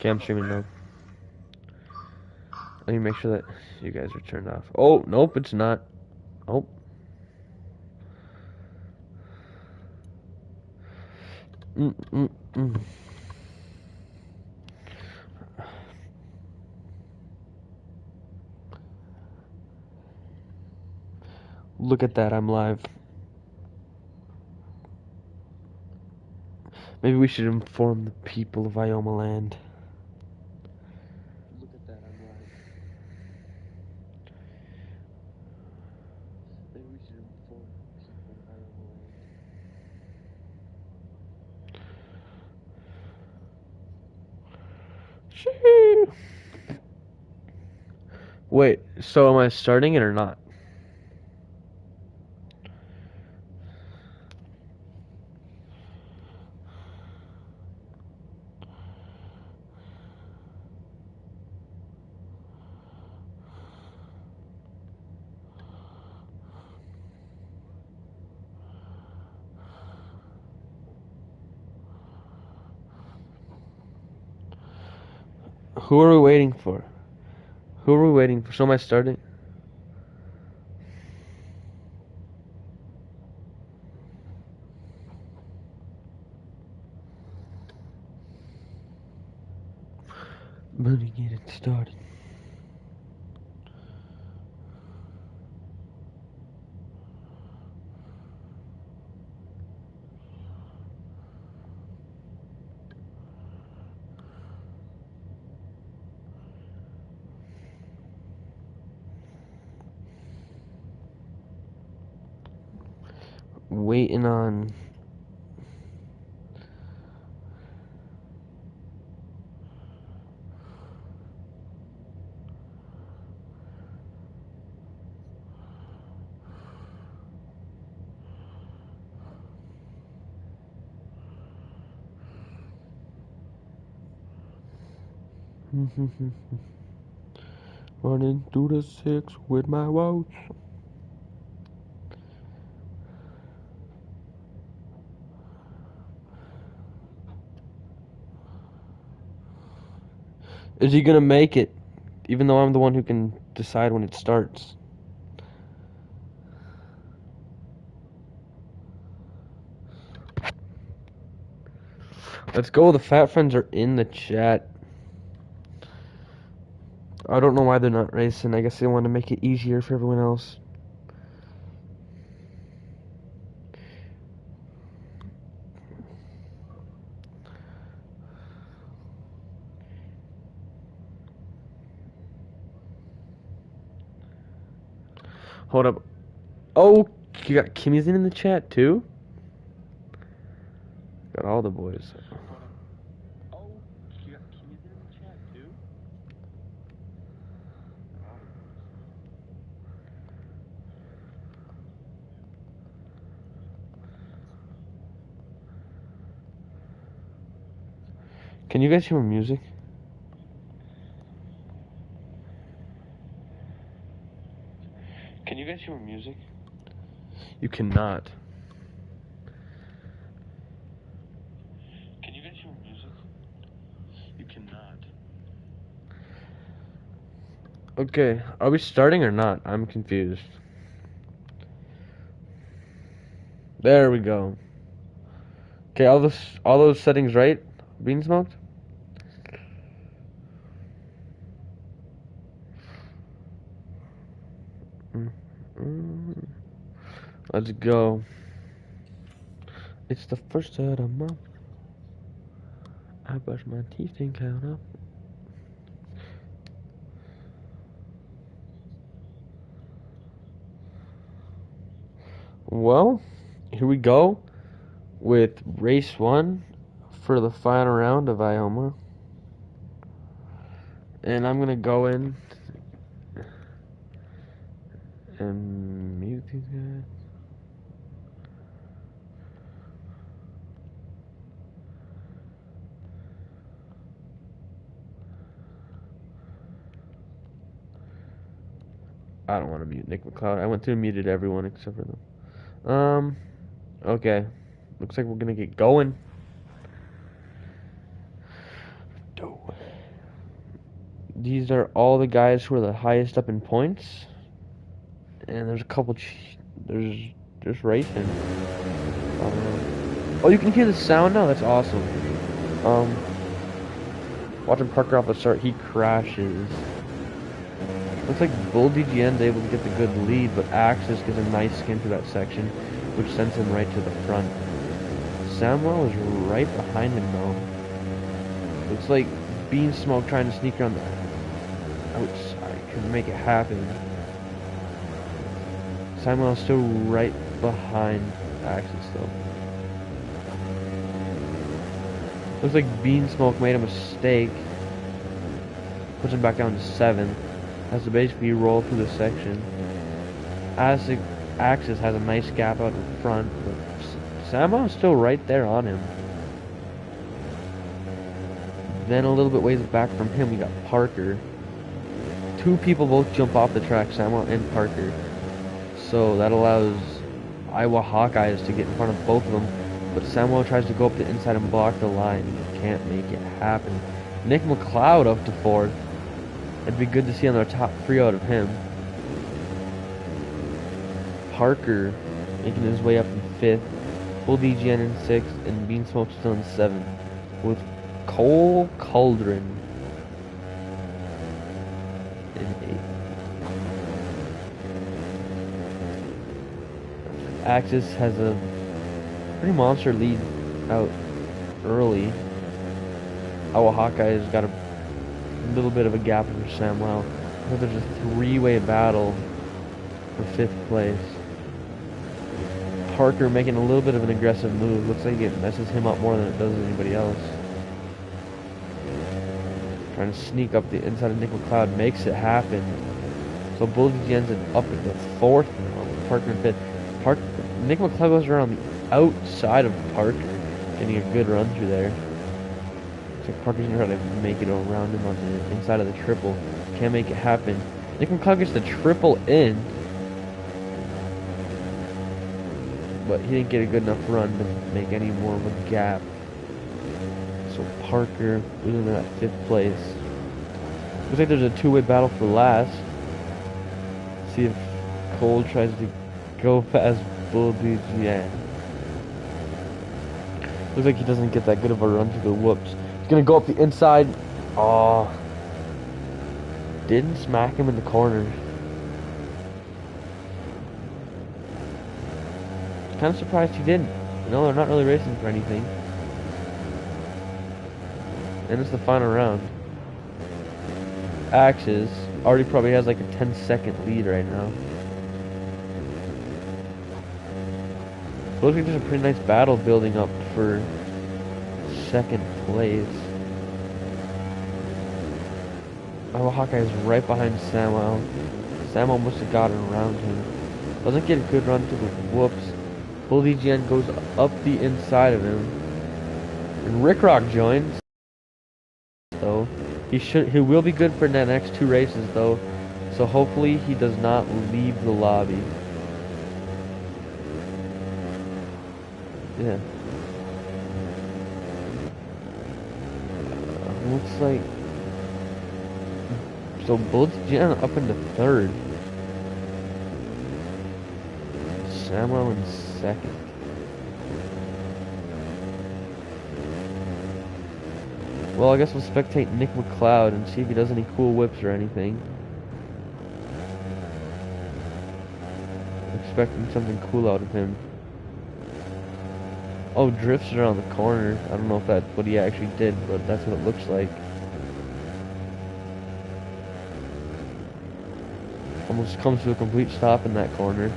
Okay, I'm streaming now. Let me make sure that you guys are turned off. Oh, nope, it's not. Oh. Mm, mm, mm. Look at that, I'm live. Maybe we should inform the people of IOMA land. Look at that, I'm live. Maybe we should inform the people of IOMA land. Wait, so am I starting it or not? Who are we waiting for? Who are we waiting for? So am I starting? I'm gonna get it started. Waiting on. Running through the six with my woes. Is he gonna make it? Even though I'm the one who can decide when it starts. Let's go. The fat friends are in the chat. I don't know why they're not racing. I guess they want to make it easier for everyone else. Hold up. Oh, you got Kimmy's in the chat too? Got all the boys. Oh, you got Kimmy's in the chat too? Can you guys hear my music? Can you guys hear my music? You cannot. Can you guys hear my music? You cannot. Okay, are we starting or not? I'm confused. There we go. Okay, all those settings right? Being smoked? Let's go. It's the first of the month. I brush my teeth and count up. Well, here we go with race 1 for the final round of IOMA. And I'm gonna go in and mute these guys. I don't want to mute Nick McLeod. I went through and muted everyone except for them. Okay. Looks like we're gonna get going. these are all the guys who are the highest up in points. And there's a couple. There's just racing. Oh, you can hear the sound now. That's awesome. Watching Parker off the start, he crashes. Looks like Bull DGN's able to get the good lead, but Axis gets a nice skin through that section, which sends him right to the front. Samuel is right behind him though. Looks like Beansmoke trying to sneak around the outside, can make it happen. Samuel's still right behind Axis though. Looks like Beansmoke made a mistake. Puts him back down to 7. Has to basically roll through the section. Axis has a nice gap out in front, but Samuel's still right there on him. Then a little bit ways back from him, we got Parker. Two people both jump off the track, Samuel and Parker. So that allows Iowa Hawkeyes to get in front of both of them. But Samuel tries to go up the inside and block the line. He can't make it happen. Nick McLeod up to 4th. It'd be good to see on the top 3 out of him. Parker making his way up in 5th. Bull DGN in 6th. And Beansmoke still in 7th. With Cole Cauldron in 8th. Axis has a pretty monster lead out early. Iowa Hawkeyes got a little bit of a gap over Samuel. But there's a 3-way battle for 5th place. Parker making a little bit of an aggressive move. Looks like it messes him up more than it does anybody else. Trying to sneak up the inside of Nick McLeod, makes it happen. So Bull DGN's up at the 4th now. Parker in 5th. Nick McLeod goes around the outside of Parker, getting a good run through there. Looks like Parker's gonna try to make it around him on the inside of the triple. Can't make it happen. Nick McLeod gets the triple in, but he didn't get a good enough run to make any more of a gap. So Parker losing that 5th place. Looks like there's a 2-way battle for last. See if Cole tries to go past Bull DGN. Looks like he doesn't get that good of a run through the whoops. He's gonna go up the inside. Oh, didn't smack him in the corner. Kind of surprised he didn't. You know, they're not really racing for anything. And it's the final round. Axis already probably has like a 10-second lead right now. Looks like there's a pretty nice battle building up for 2nd place. Oh, Hawkeye's right behind Samuel. Samuel must have gotten around him. Doesn't get a good run to the whoops. Bull DGN goes up the inside of him. And Rick Rock joins. Though he will be good for the next 2 races though. So hopefully he does not leave the lobby. Yeah. Looks like so Bull DGN up into 3rd. Samuel in 2nd. Well, I guess we'll spectate Nick McLeod and see if he does any cool whips or anything. Expecting something cool out of him. Oh, drifts around the corner. I don't know if that's what he actually did, but that's what it looks like. Almost comes to a complete stop in that corner.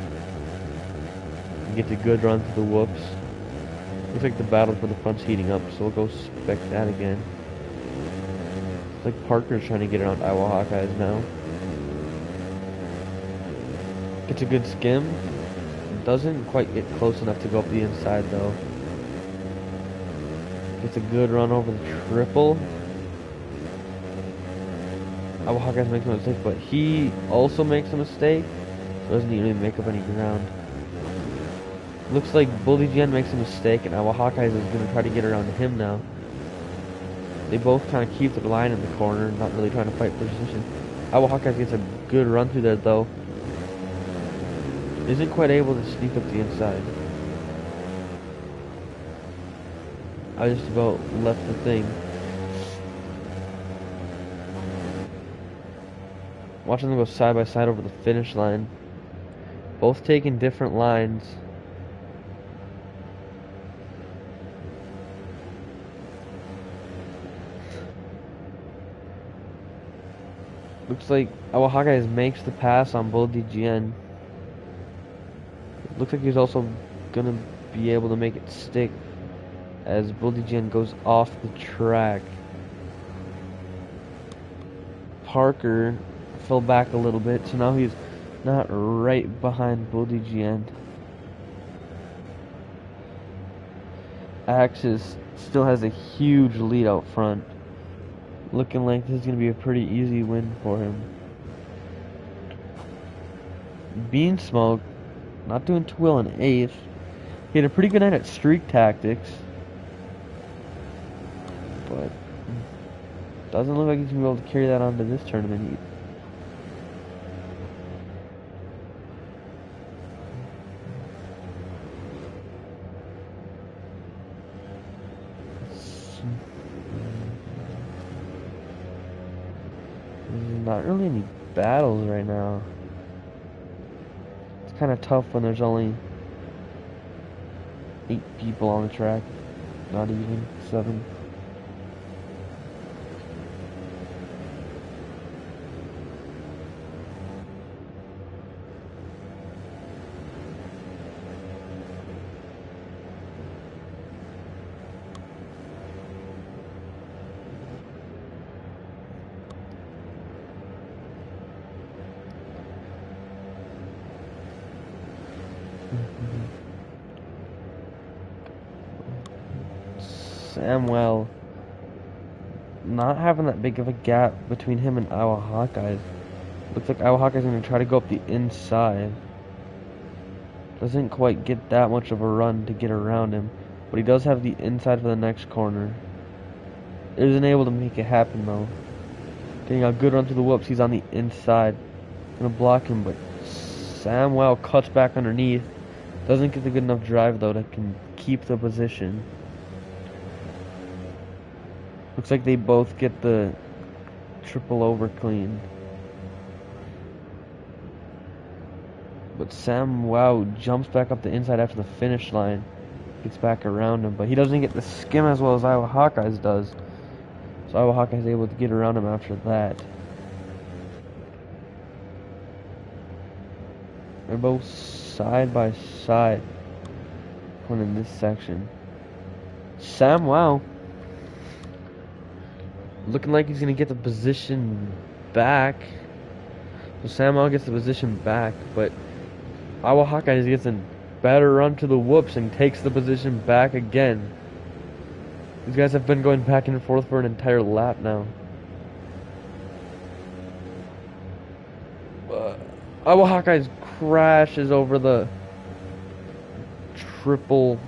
And gets a good run through the whoops. Looks like the battle for the front's heating up, so we'll go spec that again. Looks like Parker's trying to get around Iowa Hawkeyes now. Gets a good skim. Doesn't quite get close enough to go up the inside though. Gets a good run over the triple. Iowa Hawkeyes makes a mistake, but he also makes a mistake. Doesn't even make up any ground. Looks like Bull DGN makes a mistake, and Iowa Hawkeyes is going to try to get around him now. They both kind of keep their line in the corner, not really trying to fight position. Iowa Hawkeyes gets a good run through there though. Isn't quite able to sneak up the inside. I just about left the thing. Watching them go side by side over the finish line. Both taking different lines. Looks like Iowa Hawkeyes makes the pass on Bull DGN. Looks like he's also gonna be able to make it stick as Bull DGN goes off the track. Parker fell back a little bit, so now he's not right behind Bull DGN. Axis still has a huge lead out front. Looking like this is going to be a pretty easy win for him. Beansmoke, not doing too well in 8th. He had a pretty good night at streak tactics. But doesn't look like he's going to be able to carry that on to this tournament. Not really any battles right now. It's kind of tough when there's only 8 people on the track. Not even 7. Samwell not having that big of a gap between him and Iowa Hawkeyes. Looks like Iowa Hawkeyes going to try to go up the inside. Doesn't quite get that much of a run to get around him, but he does have the inside for the next corner. Isn't able to make it happen though. Getting a good run through the whoops. He's on the inside. Gonna block him, but Samwell cuts back underneath. Doesn't get the good enough drive though that can keep the position. Looks like they both get the triple over clean. But Samwell jumps back up the inside after the finish line. Gets back around him, but he doesn't get the skim as well as Iowa Hawkeyes does. So Iowa Hawkeyes is able to get around him after that. They're both side by side going in this section. Samwell looking like he's going to get the position back. So Samwell gets the position back, but Iowa Hawkeyes gets a better run to the whoops and takes the position back again. These guys have been going back and forth for an entire lap now. Iowa Hawkeyes crashes over the triple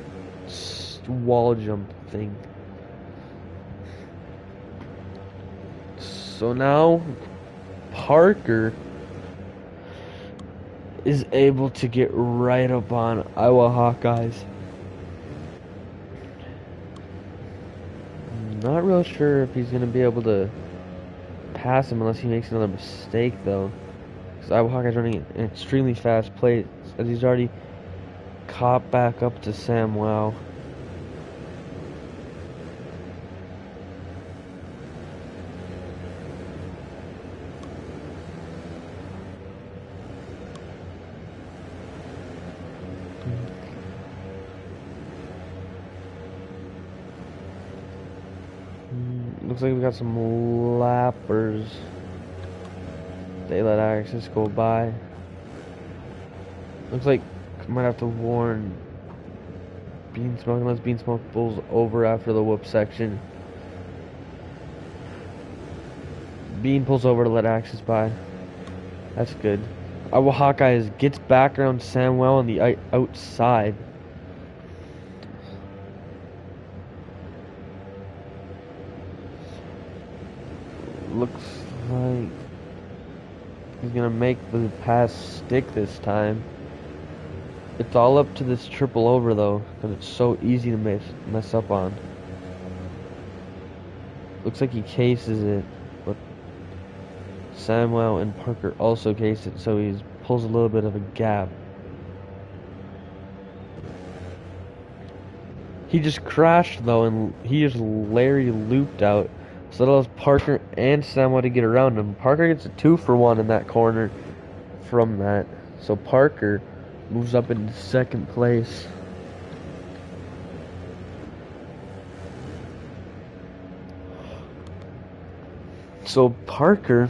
wall jump thing. So now Parker is able to get right up on Iowa Hawkeyes. Not real sure if he's going to be able to pass him unless he makes another mistake though. Because Iowa Hawkeyes running an extremely fast play as he's already caught back up to Samwell. Looks like we got some lappers. They let Axis go by. Looks like might have to warn Beansmoke unless Beansmoke pulls over after the whoop section. Bean pulls over to let Axis by. That's good. Iowa Hawkeyes gets back around Samwell on the outside. Looks like he's gonna make the pass stick this time. It's all up to this triple over though, because it's so easy to mess up on. Looks like he cases it, but Samuel and Parker also case it, so he pulls a little bit of a gap. He just crashed though, and he just Larry looped out. So that allows Parker and Samuel to get around him. Parker gets a 2-for-1 in that corner from that. So Parker moves up into second place. So Parker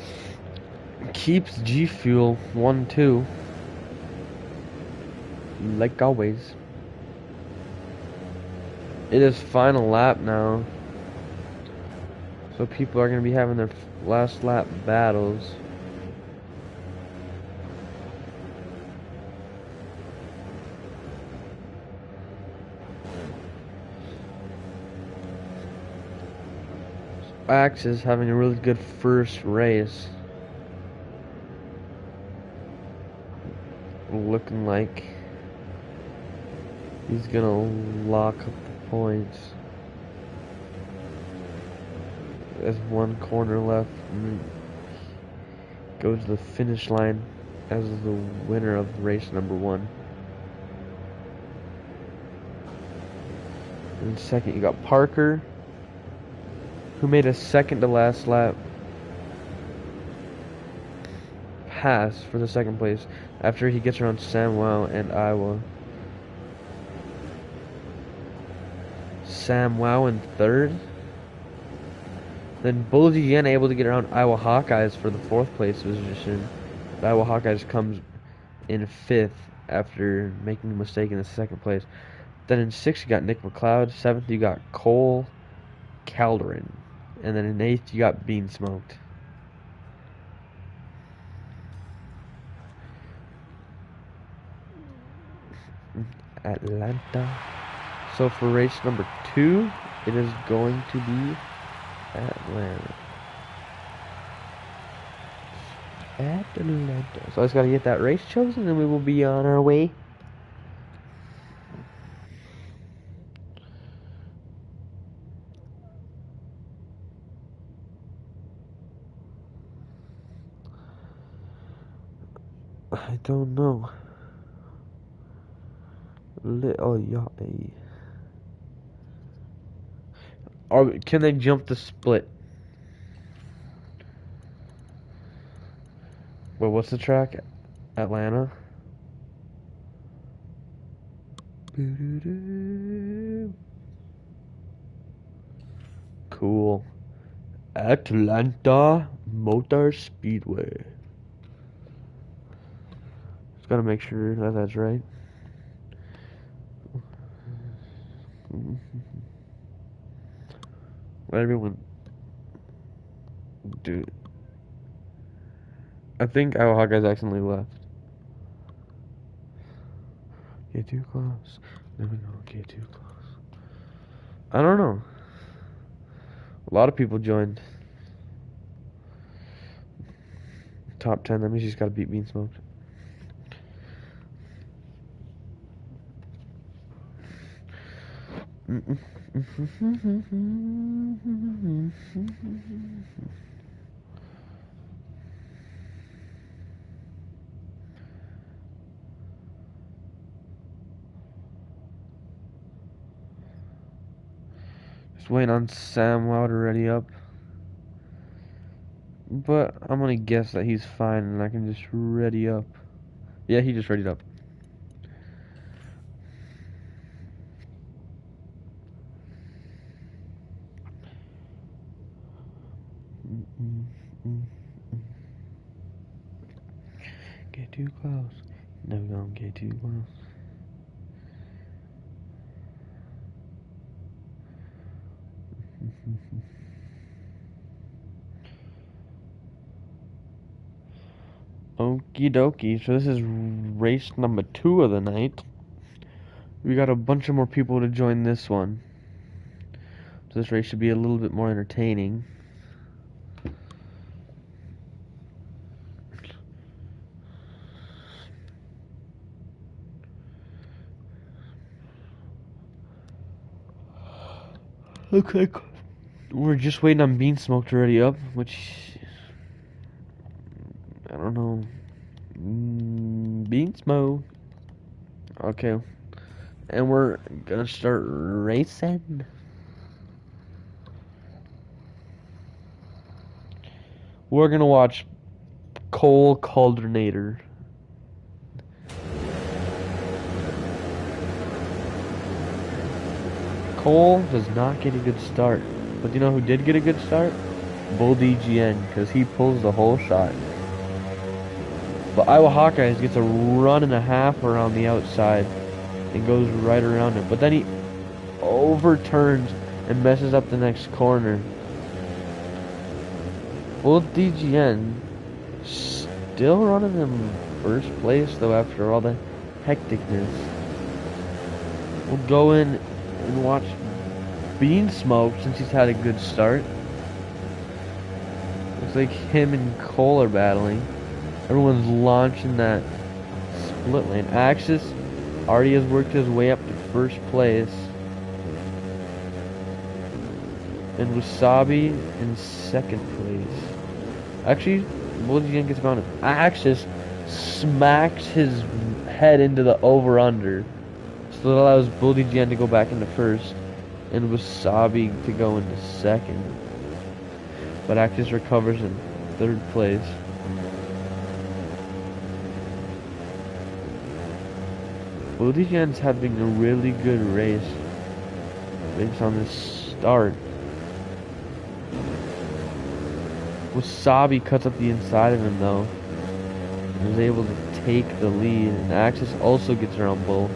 keeps G Fuel 1-2, like always. It is final lap now. So people are going to be having their last lap battles. Axe is having a really good first race. Looking like he's going to lock up the points. There's one corner left and go to the finish line as the winner of race number 1. In second you got Parker, who made a second to last lap pass for the second place after he gets around Samuel and Iowa. Samuel in third. Then Bullseye again able to get around Iowa Hawkeyes for the 4th place position. The Iowa Hawkeyes comes in 5th after making a mistake in the 2nd place. Then in 6th you got Nick McLeod. 7th you got Cole Calderon. And then in 8th you got Bean Smoked. Atlanta. So for race number 2, it is going to be Atlanta. So I just gotta get that race chosen and we will be on our way. I don't know. Oh yeah. Or can they jump the split? Wait, what's the track? Atlanta. Cool. Atlanta Motor Speedway. Just gotta make sure that that's right. Let everyone do. I think Iowa Hawkeyes accidentally left. Get too close. There we go. Get too close. I don't know. A lot of people joined. Top 10. That means you just gotta beat Bean Smoked. Just waiting on Sam Wow to ready up. But I'm gonna guess that he's fine and I can just ready up. Yeah, he just readied up. Get too close. Never gonna get too close. Okie dokie. So this is race number 2 of the night. We got a bunch of more people to join this one. So this race should be a little bit more entertaining. Okay, we're just waiting on Bean Smoke to ready up, which I don't know. Bean Smoke. Okay, and we're gonna start racing. We're gonna watch Cole Caldernator. Cole does not get a good start, but you know who did get a good start? Bull DGN, because he pulls the whole shot. But Iowa Hawkeyes gets a run and a half around the outside and goes right around him. But then he overturns and messes up the next corner. Bull DGN still running in first place though after all the hecticness. We'll go in and watch Bean Smoke since he's had a good start. Looks like him and Cole are battling. Everyone's launching that split lane. Axis already has worked his way up to first place. And Wasabi in second place. Actually, Bulligan gets around. Axis smacks his head into the over-under. So that allows Bulligan to go back into first. And Wasabi to go into second. But Axis recovers in third place. Bulligan's having a really good race based on this start. Wasabi cuts up the inside of him though, and is able to take the lead, and Axis also gets around Bull.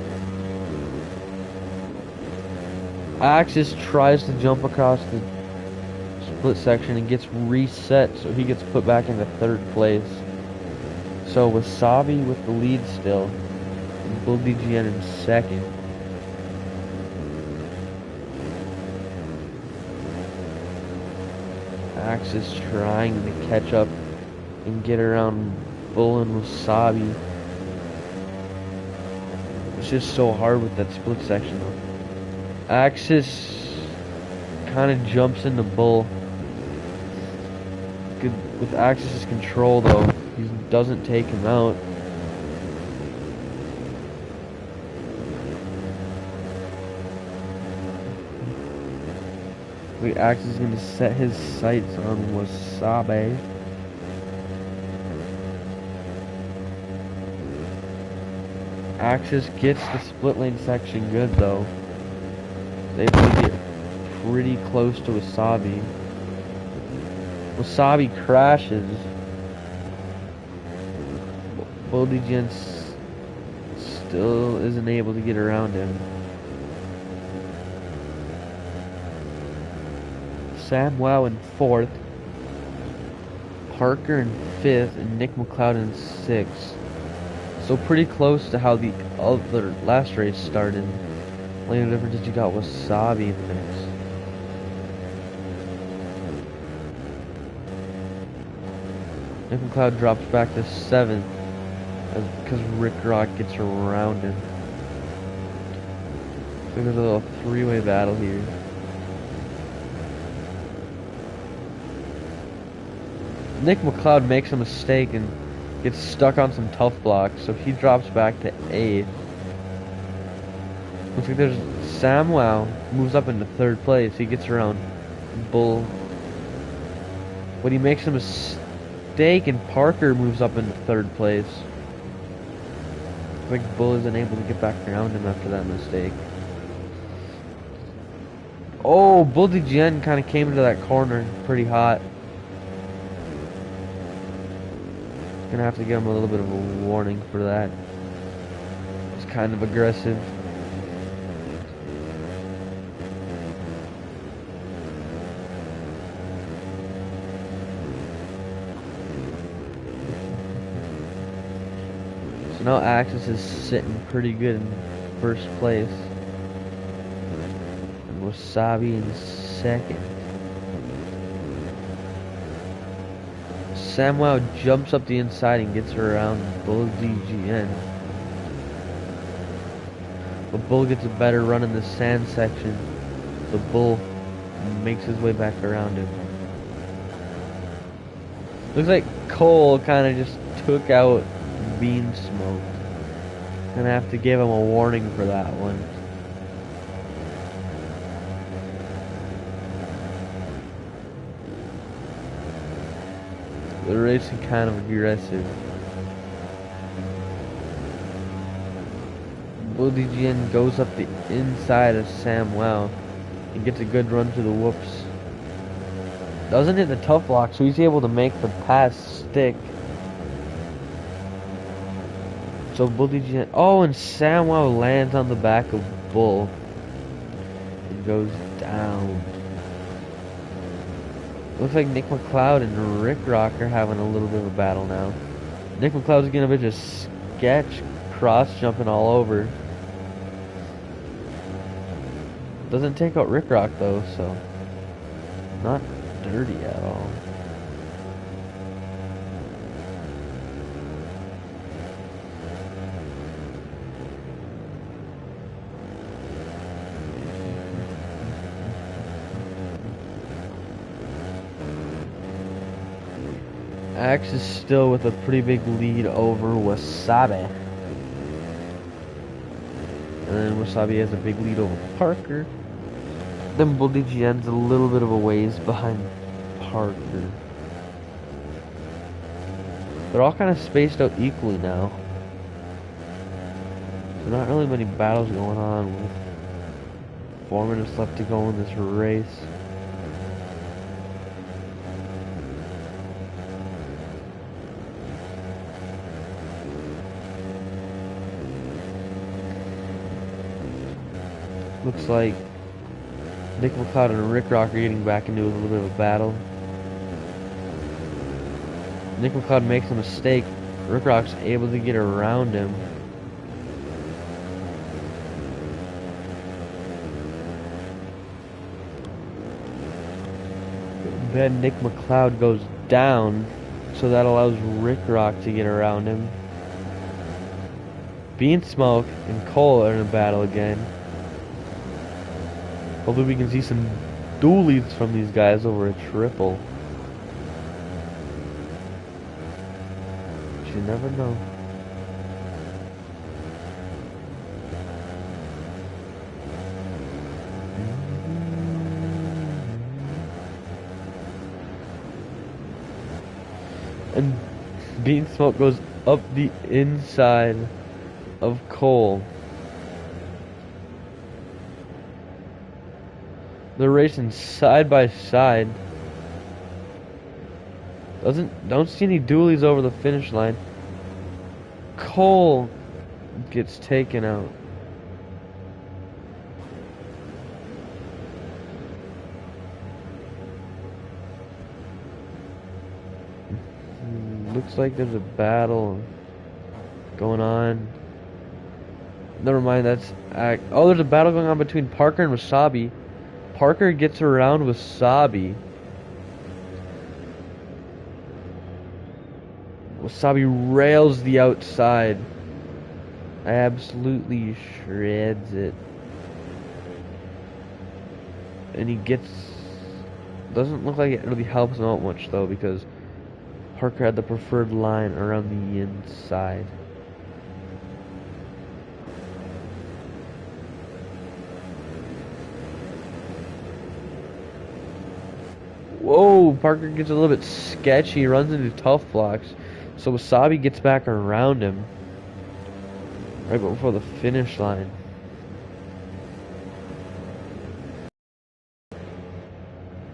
Axis tries to jump across the split section and gets reset, so he gets put back into third place. So Wasabi with the lead still, and Bull DGN in second. Axis trying to catch up and get around Bull and Wasabi. It's just so hard with that split section though. Axis kind of jumps into Bull. Good with Axis's control though, he doesn't take him out. The Axis is going to set his sights on Wasabi. Axis gets the split lane section good though. They get pretty close to Wasabi. Wasabi crashes. Buldigen still isn't able to get around him. Samwow in fourth, Parker in fifth, and Nick McLeod in sixth. So pretty close to how the other last race started. Only the difference is you got Wasabi in the mix. Nick McLeod drops back to seventh because Rick Rock gets around him. So there's a little three-way battle here. Nick McLeod makes a mistake and gets stuck on some tough blocks, so he drops back to 8th. Looks like there's Samwow moves up into third place. He gets around Bull, but he makes a mistake and Parker moves up into third place. Looks like Bull isn't able to get back around him after that mistake. Oh, Bull DGN kind of came into that corner pretty hot. Gonna have to give him a little bit of a warning for that. It's kind of aggressive. So now Axis is sitting pretty good in first place. And Wasabi in second. Samwow jumps up the inside and gets around Bull DGN. But Bull gets a better run in the sand section. So Bull makes his way back around him. Looks like Cole kind of just took out Bean Smoke. Gonna have to give him a warning for that one. They're racing kind of aggressive. Bull DGN goes up the inside of Samwell and gets a good run to the whoops. Doesn't hit the tough block, so he's able to make the pass stick. So Bull DGN, oh, and Samwell lands on the back of Bull and goes down. Looks like Nick McLeod and Rick Rock are having a little bit of a battle now. Nick McLeod's getting a bit of sketch cross jumping all over. Doesn't take out Rick Rock though, so not dirty at all. Axe is still with a pretty big lead over Wasabi. And then Wasabi has a big lead over Parker. Then Bull DGN's a little bit of a ways behind Parker. They're all kind of spaced out equally now. There's not really many battles going on with 4 minutes left to go in this race. Looks like Nick McLeod and Rick Rock are getting back into a little bit of a battle. Nick McLeod makes a mistake. Rick Rock's able to get around him. Then Nick McLeod goes down, so that allows Rick Rock to get around him. Bean Smoke and Cole are in a battle again. Hopefully we can see some dualies from these guys over a triple. But you never know. And Bean Smoke goes up the inside of Cole. They're racing side by side. Don't see any dualies over the finish line. Cole gets taken out. Looks like there's a battle going on. Never mind, that's oh, there's a battle going on between Parker and Wasabi. Parker gets around Wasabi. Wasabi rails the outside. Absolutely shreds it. And he gets... Doesn't look like it really helps him out much though, because Parker had the preferred line around the inside. Whoa, Parker gets a little bit sketchy. He runs into tough blocks. So Wasabi gets back around him right before the finish line.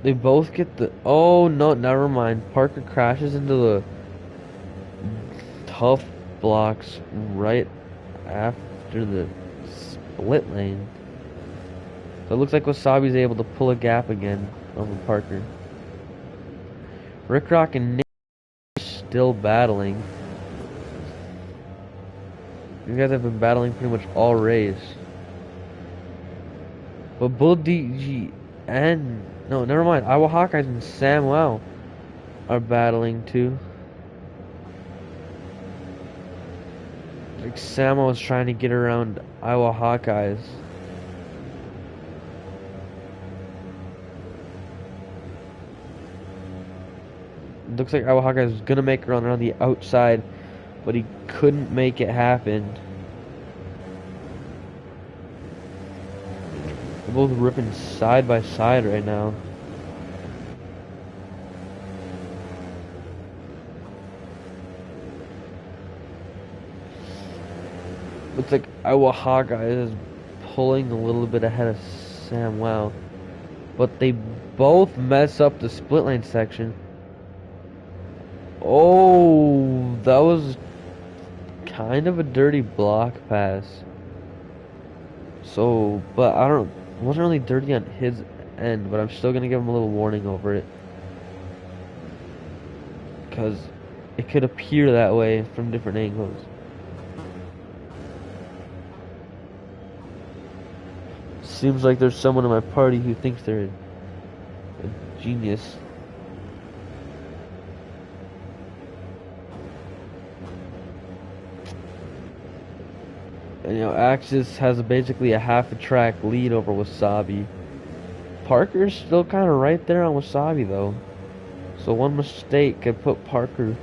They both get the... Oh, no, never mind. Parker crashes into the tough blocks right after the split lane. So it looks like Wasabi's able to pull a gap again over Parker. Rick Rock and Nick are still battling. These guys have been battling pretty much all race. But Bull DG and... No, never mind. Iowa Hawkeyes and Samwell are battling too. Like Samwell is trying to get around Iowa Hawkeyes. Looks like Iowa Hawkeyes was gonna make a run around the outside, but he couldn't make it happen. They're both ripping side by side right now. Looks like Iowa Hawkeyes is pulling a little bit ahead of Sam Wow. But they both mess up the split lane section. Oh, that was kind of a dirty block pass. So, but I don't, it wasn't really dirty on his end, but I'm still gonna give him a little warning over it. Because it could appear that way from different angles. Seems like there's someone in my party who thinks they're a genius. And Axis has basically a half a track lead over Wasabi. Parker's still kind of right there on Wasabi though. So one mistake could put Parker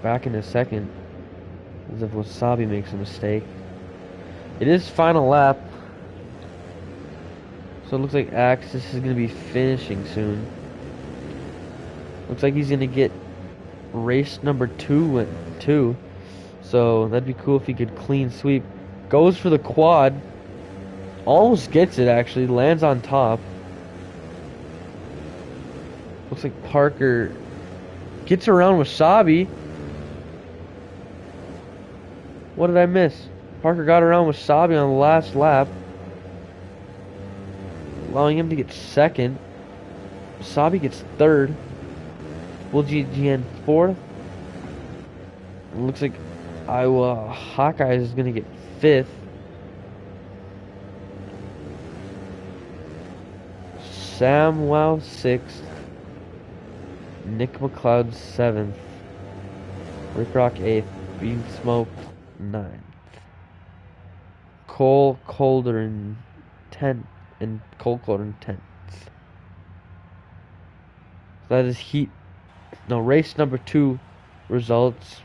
back in a second. As if Wasabi makes a mistake. It is final lap. So it looks like Axis is going to be finishing soon. Looks like he's going to get race number 2 too. So that'd be cool if he could clean sweep. Goes for the quad. Almost gets it actually. Lands on top. Looks like Parker gets around Wasabi. What did I miss? Parker got around Wasabi on the last lap, allowing him to get second. Wasabi gets third. Will GGN fourth. It looks like Iowa Hawkeyes is going to get fifth. Sam Wow sixth. Nick McLeod seventh. Rick Rock eighth. Bean Smoke ninth. Cole Colder in 10th. And Cole Colder in 10th. That is race number 2 results.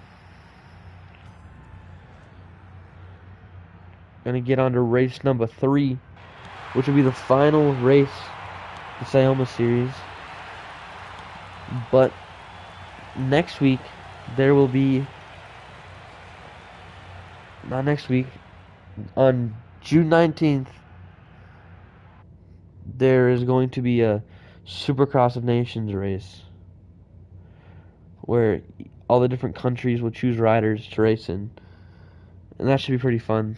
Gonna get on to race number 3, which will be the final race of the IOMA series. But next week there will be, not next week, on June 19th there is going to be a Supercross of Nations race where all the different countries will choose riders to race in, and that should be pretty fun.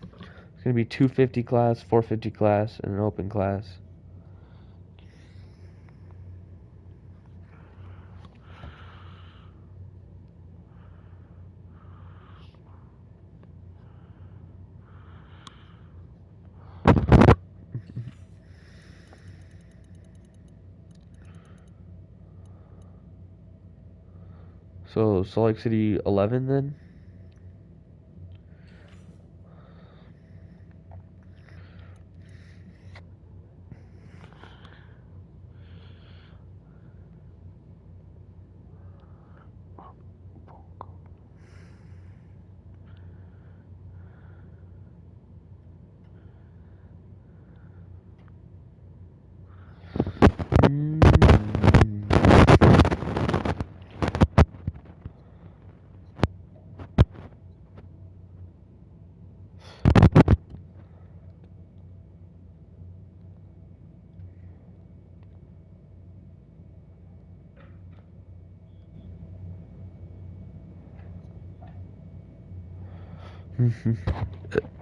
It's going to be 250 class, 450 class, and an open class. So Salt Lake City 11 then?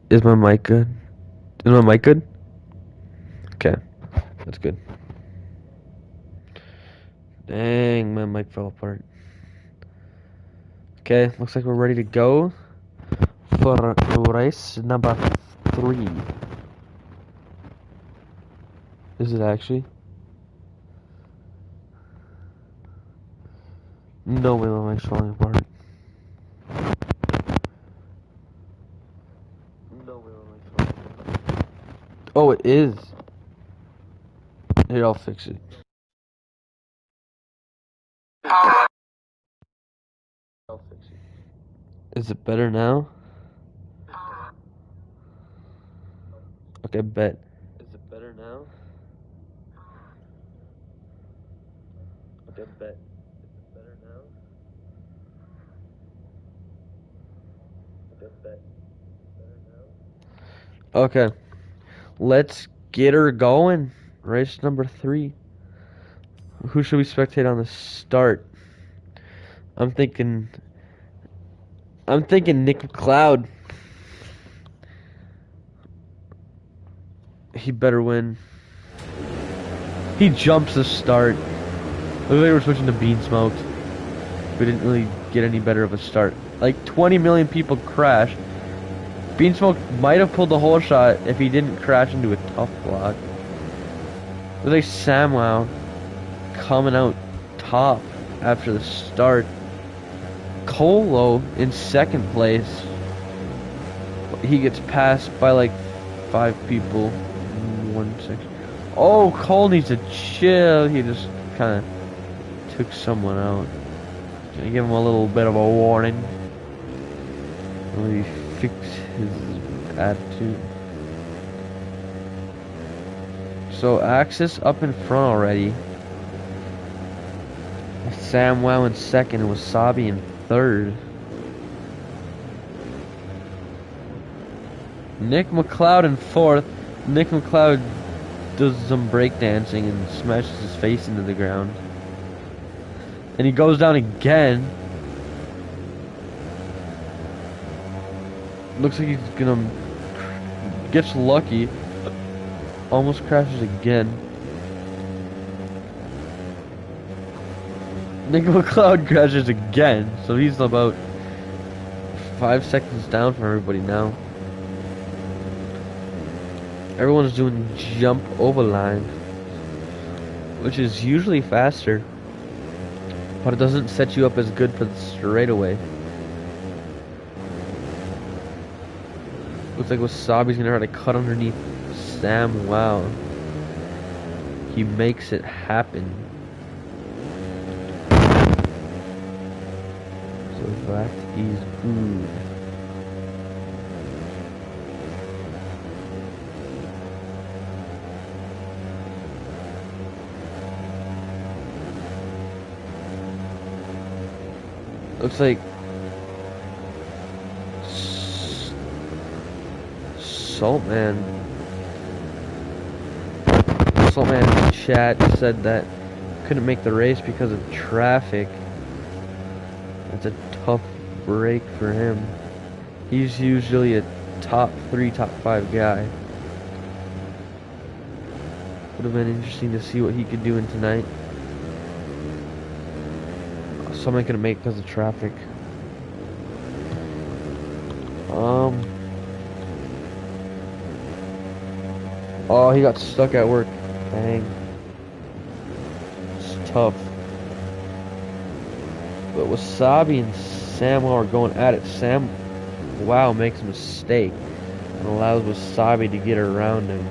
Is my mic good? Is my mic good? Okay, that's good. Dang, my mic fell apart. Okay, looks like we're ready to go for race number 3. Is it actually? No way my mic's falling apart. No way my mic's falling apart. Oh, it is. Here, I'll fix it. Is it better now? Okay, bet. Is it better now? Okay, bet. Is it better now? Okay, bet. Better now? Okay, let's get her going. Race number 3. Who should we spectate on the start? I'm thinking Nick McLeod. He better win. He jumps the start. Looks like we're switching to bean smoked. We didn't really get any better of a start. Like 20 million people crashed. Beansmoke might have pulled the whole shot if he didn't crash into a tough block. Looks like Samwow coming out top after the start. Colo in second place. He gets passed by like 5 people in one section. Oh, Cole needs to chill. He just kind of took someone out. Gonna give him a little bit of a warning. Maybe fix his attitude. So Axis up in front already. Samwow in second and Wasabi in third. Nick McLeod in fourth. Nick McLeod does some breakdancing and smashes his face into the ground. And he goes down again. Looks like he's gonna... Gets lucky. Almost crashes again. Nick McLeod crashes again. So he's about 5 seconds down from everybody now. Everyone's doing jump over line, which is usually faster, but it doesn't set you up as good for the straightaway. Looks like Wasabi's gonna try to cut underneath Samwow. He makes it happen. So that is good. Looks like Saltman in chat said that couldn't make the race because of traffic. That's a tough break for him. He's usually a top 3, top 5 guy. Would have been interesting to see what he could do in tonight. Something couldn't make because of traffic. Oh, he got stuck at work. Dang. It's tough. But Wasabi and Samwow are going at it. Samwow makes a mistake and allows Wasabi to get around him.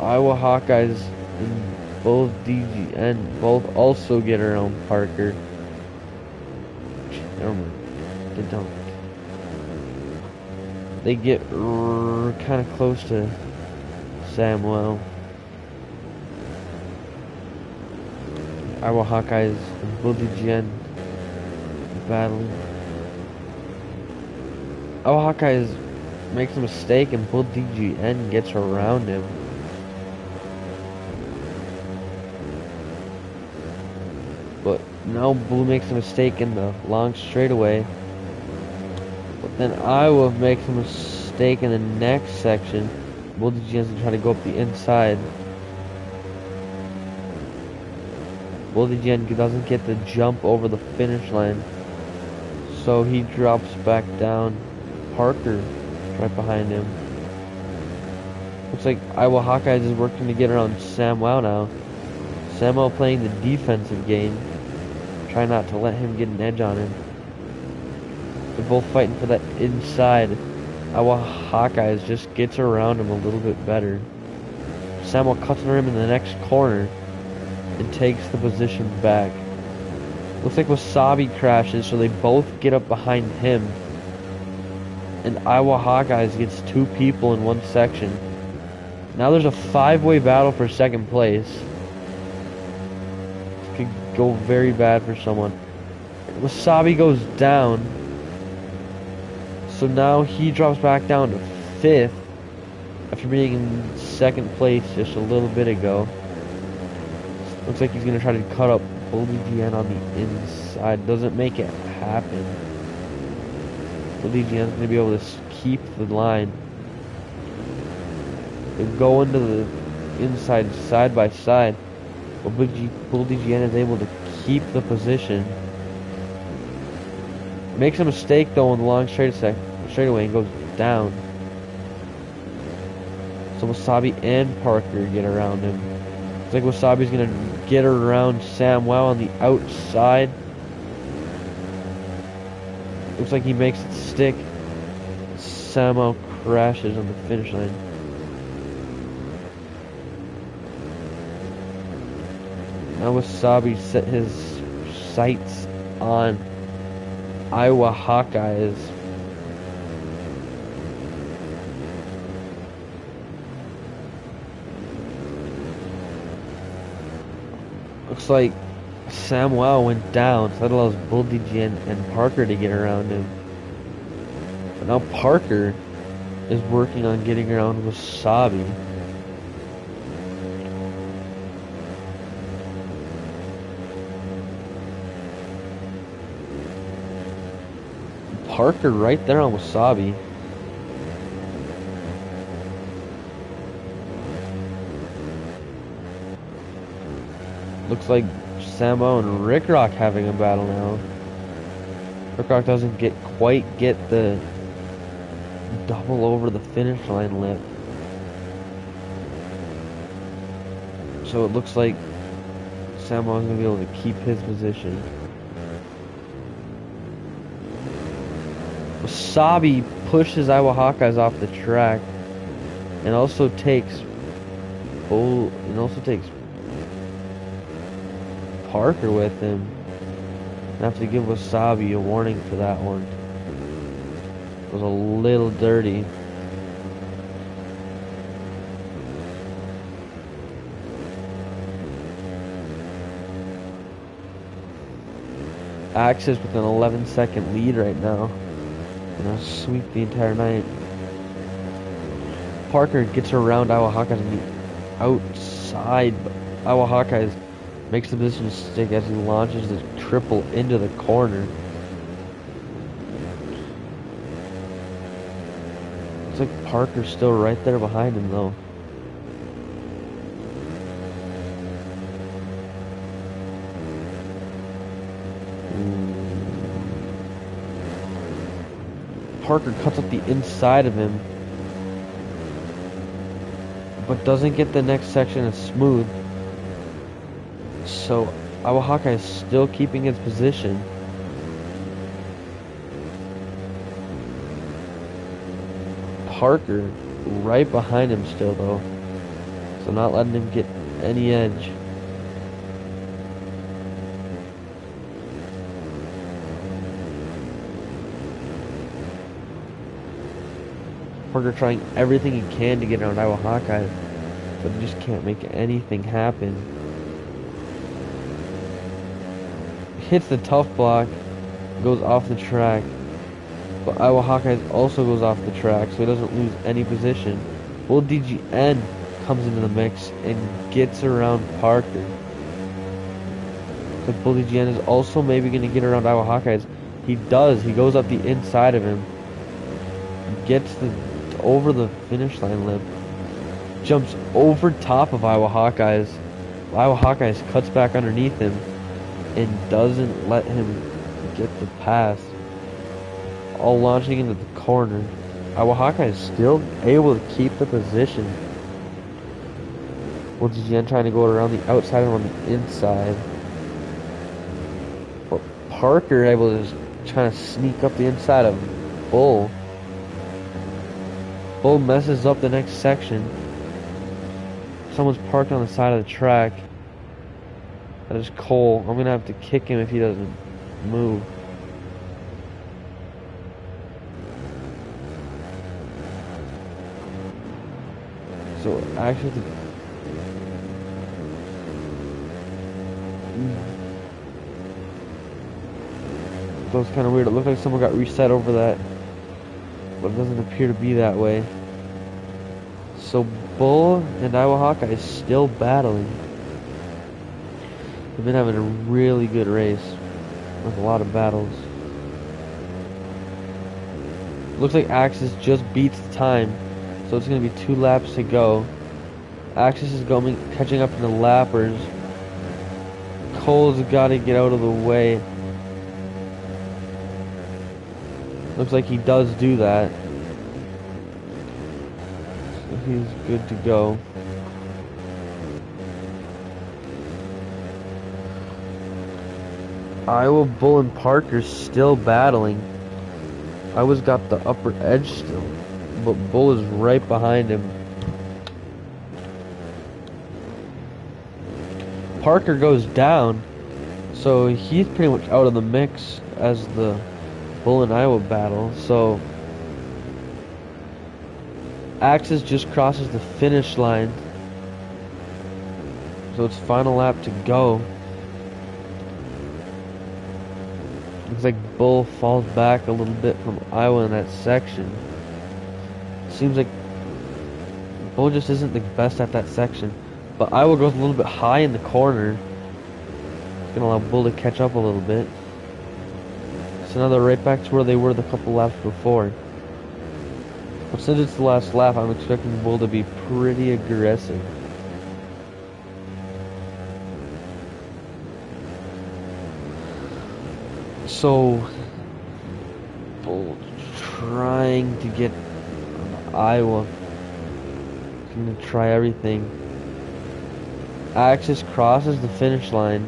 Iowa Hawkeyes and both DGN both also get around Parker. They don't. They get kind of close to Samwow. Iowa Hawkeyes and Bull DGN battling. Iowa Hawkeyes makes a mistake and Bull DGN gets around him. But now Blue makes a mistake in the long straightaway. But then Iowa makes a mistake in the next section. Bull DGN's gonna try to go up the inside. Bull DGN doesn't get the jump over the finish line. So he drops back down. Parker right behind him. Looks like Iowa Hawkeyes is working to get around Samwow now. Samwow playing the defensive game. Try not to let him get an edge on him. They're both fighting for that inside. Iowa Hawkeyes just gets around him a little bit better. Samuel cuts under him in the next corner and takes the position back. Looks like Wasabi crashes, so they both get up behind him. And Iowa Hawkeyes gets 2 people in one section. Now there's a 5-way battle for second place. This could go very bad for someone. Wasabi goes down. So now he drops back down to 5th after being in 2nd place just a little bit ago. Looks like he's going to try to cut up ODGN on the inside. Doesn't make it happen. ODGN's going to be able to keep the line. They go into the inside side by side. But ODGN is able to keep the position. Makes a mistake though in the long straightaway and goes down. So Wasabi and Parker get around him. It's like Wasabi's gonna get around Samwow on the outside. Looks like he makes it stick. Samwow crashes on the finish line. Now Wasabi set his sights on Iowa Hawkeyes. Looks like Samwow went down, so that allows Bull DGN and Parker to get around him. But now Parker is working on getting around Wasabi. Parker right there on Wasabi. Looks like Sambo and Rick Rock having a battle now. Rick Rock doesn't quite get the double over the finish line lip. So it looks like Sambo is going to be able to keep his position. Wasabi pushes Iowa Hawkeyes off the track and also takes Parker with him. I have to give Wasabi a warning for that one. It was a little dirty. Axis with an 11-second lead right now. Gonna sweep the entire night. Parker gets around Iowa Hawkeyes on the outside, but Iowa Hawkeyes makes the position stick as he launches the triple into the corner. Looks like Parker's still right there behind him though. Parker cuts up the inside of him, but doesn't get the next section as smooth. So Iowa Hawkeye is still keeping his position. Parker right behind him still though, so not letting him get any edge. Parker trying everything he can to get around Iowa Hawkeye, but he just can't make anything happen. Hits the tough block, goes off the track, but Iowa Hawkeye also goes off the track, so he doesn't lose any position. Bull DGN comes into the mix and gets around Parker. So Bull DGN is also maybe going to get around Iowa Hawkeyes. He does. He goes up the inside of him, gets over the finish line lip, jumps over top of Iowa Hawkeyes. Iowa Hawkeyes cuts back underneath him and doesn't let him get the pass. All launching into the corner. Iowa Hawkeye is still able to keep the position. Bull DGN trying to go around the outside and on the inside. But Parker able to just try to sneak up the inside of Bull. Bull messes up the next section. Someone's parked on the side of the track. That is Cole. I'm gonna have to kick him if he doesn't move. So actually, so it's kind of weird. It looked like someone got reset over that, but it doesn't appear to be that way. So Bull and Iowa Hawkeye is still battling. They've been having a really good race with a lot of battles. Looks like Axis just beats the time, so it's going to be 2 laps to go. Axis is catching up to the lappers. Cole's got to get out of the way. Looks like he does do that. So he's good to go. Iowa, Bull, and Parker's still battling. Iowa's got the upper edge still, but Bull is right behind him. Parker goes down, so he's pretty much out of the mix as the Bull and Iowa battle. So Axis just crosses the finish line, so it's final lap to go. Looks like Bull falls back a little bit from Iowa in that section. Seems like Bull just isn't the best at that section. But Iowa goes a little bit high in the corner. It's gonna allow Bull to catch up a little bit. So now they're right back to where they were the couple laps before. But since it's the last lap, I'm expecting Bull to be pretty aggressive. So Bull trying to get Iowa. He's gonna try everything. Axis crosses the finish line,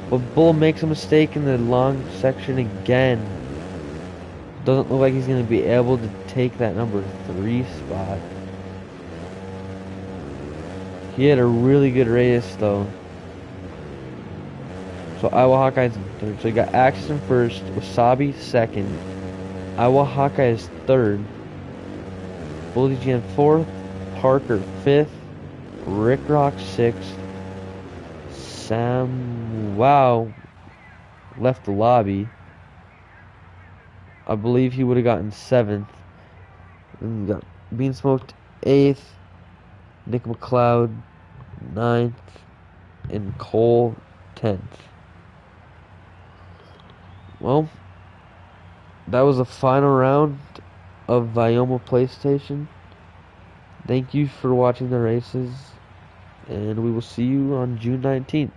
but Bull makes a mistake in the long section again. Doesn't look like he's gonna be able to take that number 3 spot. He had a really good race though. So Iowa Hawkeye's in third. So you got Axis in first, Wasabi second, Iowa Hawkeye is third, Bull DGN fourth, Parker fifth, Rick Rock sixth, Sam Wow left the lobby. I believe he would have gotten 7th. And we got Bean Smoked 8th, Nick McLeod 9th, and Cole 10th. Well, that was the final round of IOMA PlayStation. Thank you for watching the races, and we will see you on June 19th.